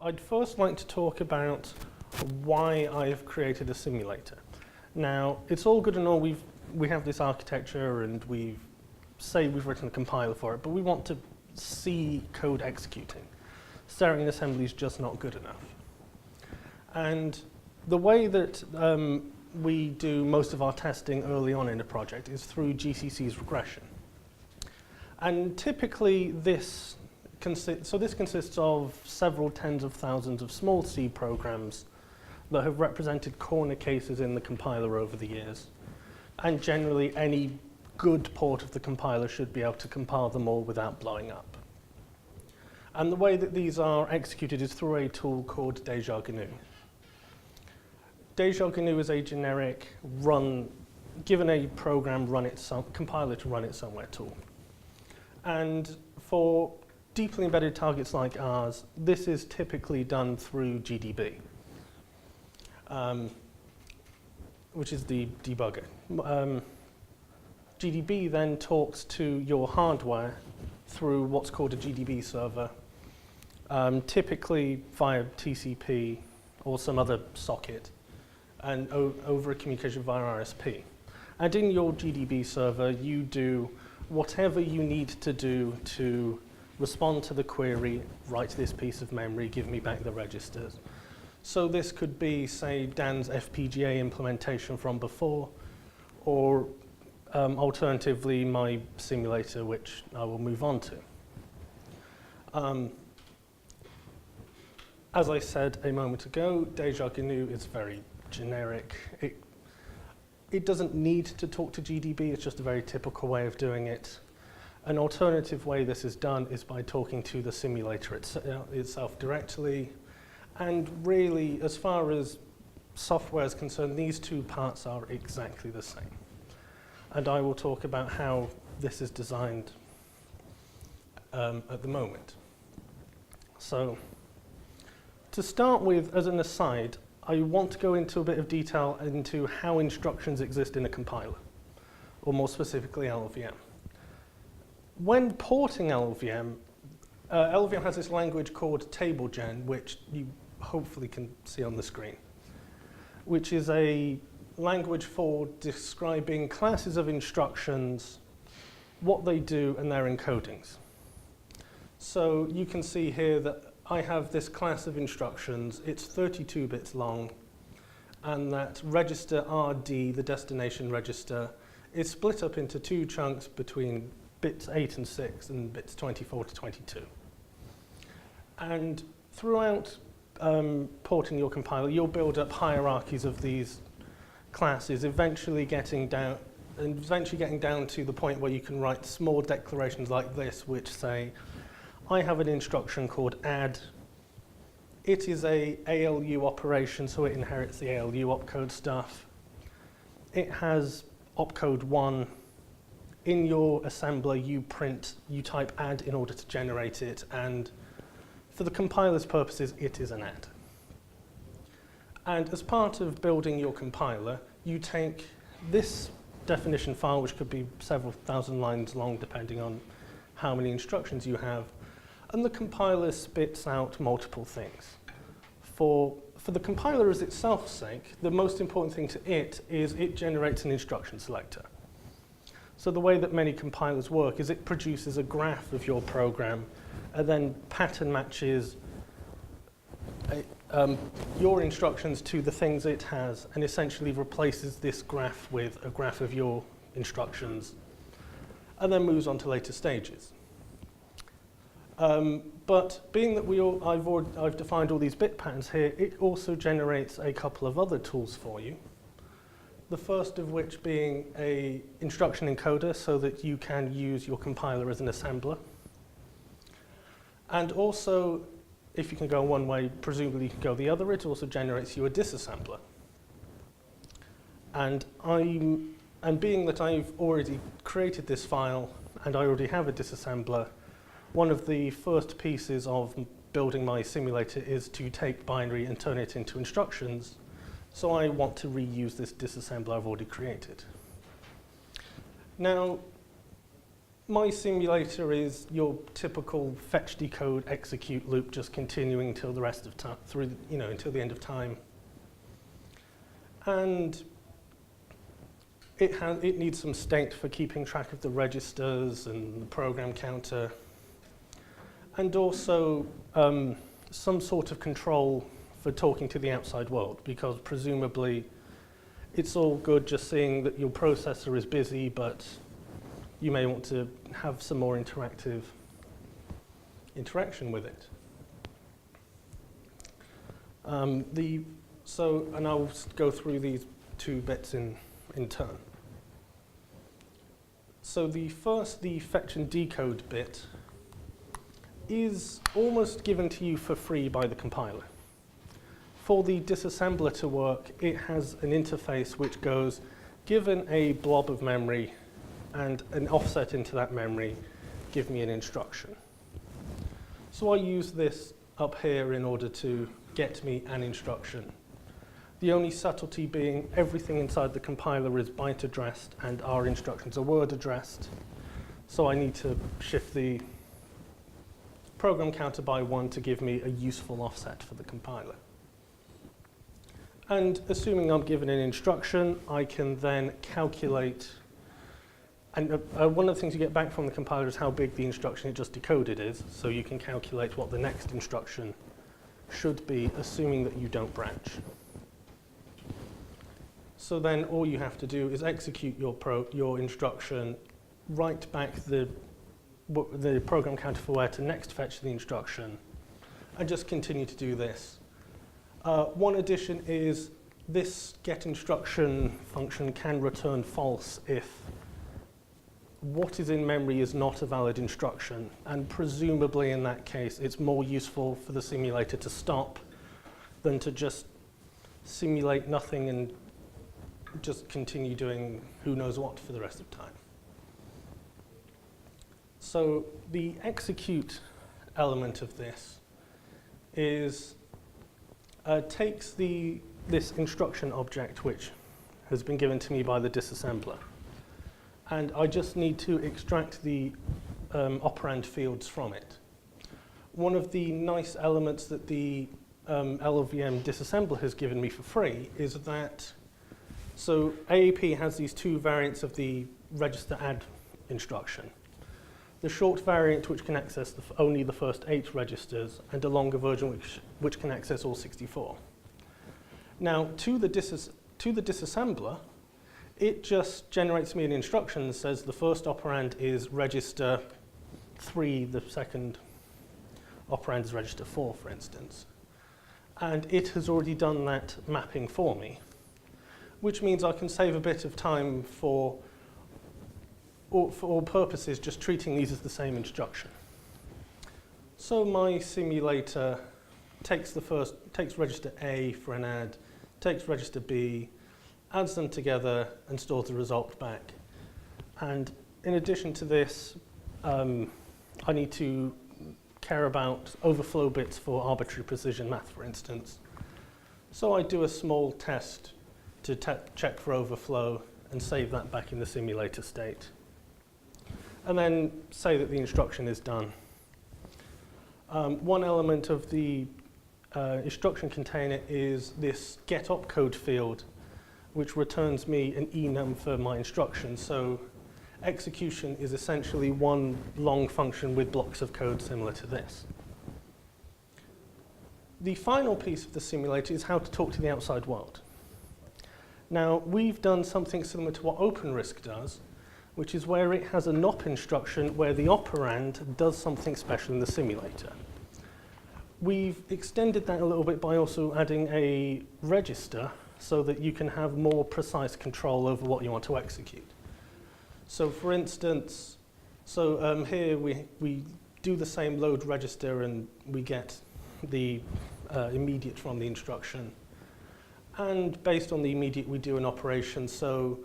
I'd first like to talk about why I've created a simulator. Now, it's all good and all, we have this architecture and we've written a compiler for it, but we want to see code executing. Staring at assembly is just not good enough. And the way that we do most of our testing early on in a project is through GCC's regression. And typically this consists of several tens of thousands of small C programs that have represented corner cases in the compiler over the years. And generally any good port of the compiler should be able to compile them all without blowing up. And the way that these are executed is through a tool called Deja GNU. Deja GNU is a generic given a program, compiler to run it somewhere tool. And for deeply embedded targets like ours, this is typically done through GDB, which is the debugger. GDB then talks to your hardware through what's called a GDB server, typically via TCP or some other socket, and over a communication via RSP. And in your GDB server, you do whatever you need to do to respond to the query, write this piece of memory, give me back the registers. So this could be, say, Dan's FPGA implementation from before, or alternatively, my simulator, which I will move on to. As I said a moment ago, Deja GNU is very generic. It doesn't need to talk to GDB, it's just a very typical way of doing it. An alternative way this is done is by talking to the simulator itself directly. And really, as far as software is concerned, these two parts are exactly the same. And I will talk about how this is designed at the moment. So, to start with, as an aside, I want to go into a bit of detail into how instructions exist in a compiler, or more specifically LLVM. When porting LLVM, LLVM has this language called TableGen, which you hopefully can see on the screen, which is a language for describing classes of instructions, what they do, and their encodings. So you can see here that I have this class of instructions. It's 32 bits long, and that register RD, the destination register, is split up into two chunks between bits 8 and 6 and bits 24 to 22. And throughout porting your compiler, you'll build up hierarchies of these classes, eventually getting down to the point where you can write small declarations like this, which say, I have an instruction called add. It is a ALU operation, so it inherits the ALU opcode stuff. It has opcode 1. In your assembler, you type add in order to generate it, and for the compiler's purposes, it is an add. And as part of building your compiler, you take this definition file, which could be several thousand lines long, depending on how many instructions you have, and the compiler spits out multiple things. For the compiler as itself's sake, the most important thing to it is it generates an instruction selector. So the way that many compilers work is it produces a graph of your program and then pattern matches your instructions to the things it has and essentially replaces this graph with a graph of your instructions and then moves on to later stages. But being that I've defined all these bit patterns here, it also generates a couple of other tools for you. The first of which being an instruction encoder so that you can use your compiler as an assembler. And also, if you can go one way, presumably you can go the other, it also generates you a disassembler. And being that I've already created this file and I already have a disassembler, one of the first pieces of building my simulator is to take binary and turn it into instructions. So I want to reuse this disassembler I've already created. Now, my simulator is your typical fetch, decode, execute loop, just continuing until the rest of time, until the end of time. And it needs some state for keeping track of the registers and the program counter, and also some sort of control for talking to the outside world, because presumably it's all good just seeing that your processor is busy, but you may want to have some more interactive interaction with it. And I'll go through these two bits in turn. So the fetch and decode bit is almost given to you for free by the compiler. For the disassembler to work, it has an interface which goes, given a blob of memory and an offset into that memory, give me an instruction. So I use this up here in order to get me an instruction. The only subtlety being everything inside the compiler is byte addressed and our instructions are word addressed. So I need to shift the program counter by 1 to give me a useful offset for the compiler. And assuming I'm given an instruction, I can then calculate. And one of the things you get back from the compiler is how big the instruction it just decoded is. So you can calculate what the next instruction should be, assuming that you don't branch. So then all you have to do is execute your instruction, write back the program counter for where to next fetch the instruction, and just continue to do this. One addition is this getInstruction function can return false if what is in memory is not a valid instruction, and presumably in that case it's more useful for the simulator to stop than to just simulate nothing and just continue doing who knows what for the rest of time. So the execute element of this is takes this instruction object which has been given to me by the disassembler, and I just need to extract the operand fields from it. One of the nice elements that the LLVM disassembler has given me for free is that, so AAP has these two variants of the register add instruction. The short variant, which can access only the first 8 registers, and a longer version which can access all 64. Now, to the disassembler, it just generates me an instruction that says the first operand is register 3, the second operand is register 4, for instance. And it has already done that mapping for me, which means I can save a bit of time for all purposes, just treating these as the same instruction. So my simulator takes register A for an add, takes register B, adds them together, and stores the result back. And in addition to this, I need to care about overflow bits for arbitrary precision math, for instance. So I do a small test to check for overflow and save that back in the simulator state. And then say that the instruction is done. One element of the instruction container is this get opcode field, which returns me an enum for my instruction. So execution is essentially one long function with blocks of code similar to this. The final piece of the simulator is how to talk to the outside world. Now, we've done something similar to what OpenRISC does, which is where it has a NOP instruction where the operand does something special in the simulator. We've extended that a little bit by also adding a register so that you can have more precise control over what you want to execute. So for instance, here we do the same load register and we get the immediate from the instruction. And based on the immediate, we do an operation. So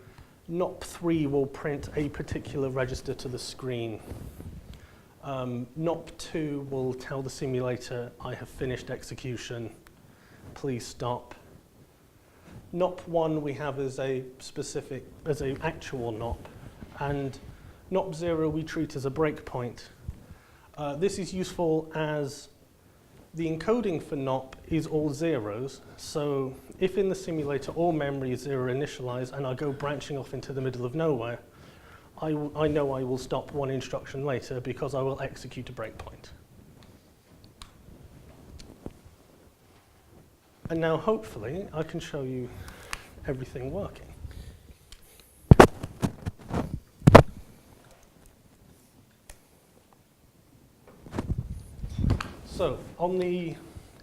NOP3 will print a particular register to the screen. NOP2 will tell the simulator, I have finished execution, please stop. NOP1 we have as an actual NOP, and NOP 0 we treat as a breakpoint. This is useful as the encoding for NOP is all zeros, so if in the simulator all memory is zero initialized and I go branching off into the middle of nowhere, I know I will stop one instruction later because I will execute a breakpoint. And now hopefully I can show you everything working. So on the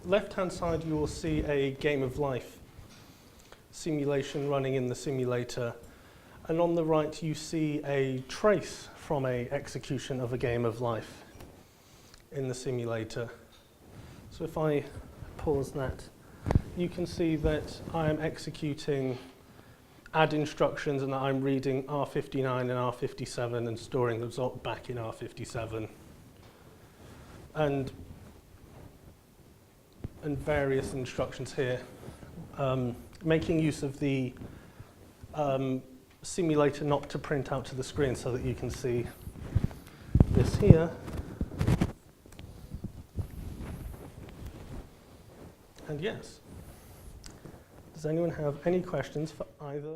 left-hand side, you will see a game of life simulation running in the simulator. And on the right, you see a trace from an execution of a game of life in the simulator. So if I pause that, you can see that I am executing add instructions and that I'm reading R59 and R57 and storing the result back in R57. And various instructions here, making use of the simulator NOP to print out to the screen so that you can see this here. And yes, does anyone have any questions for either?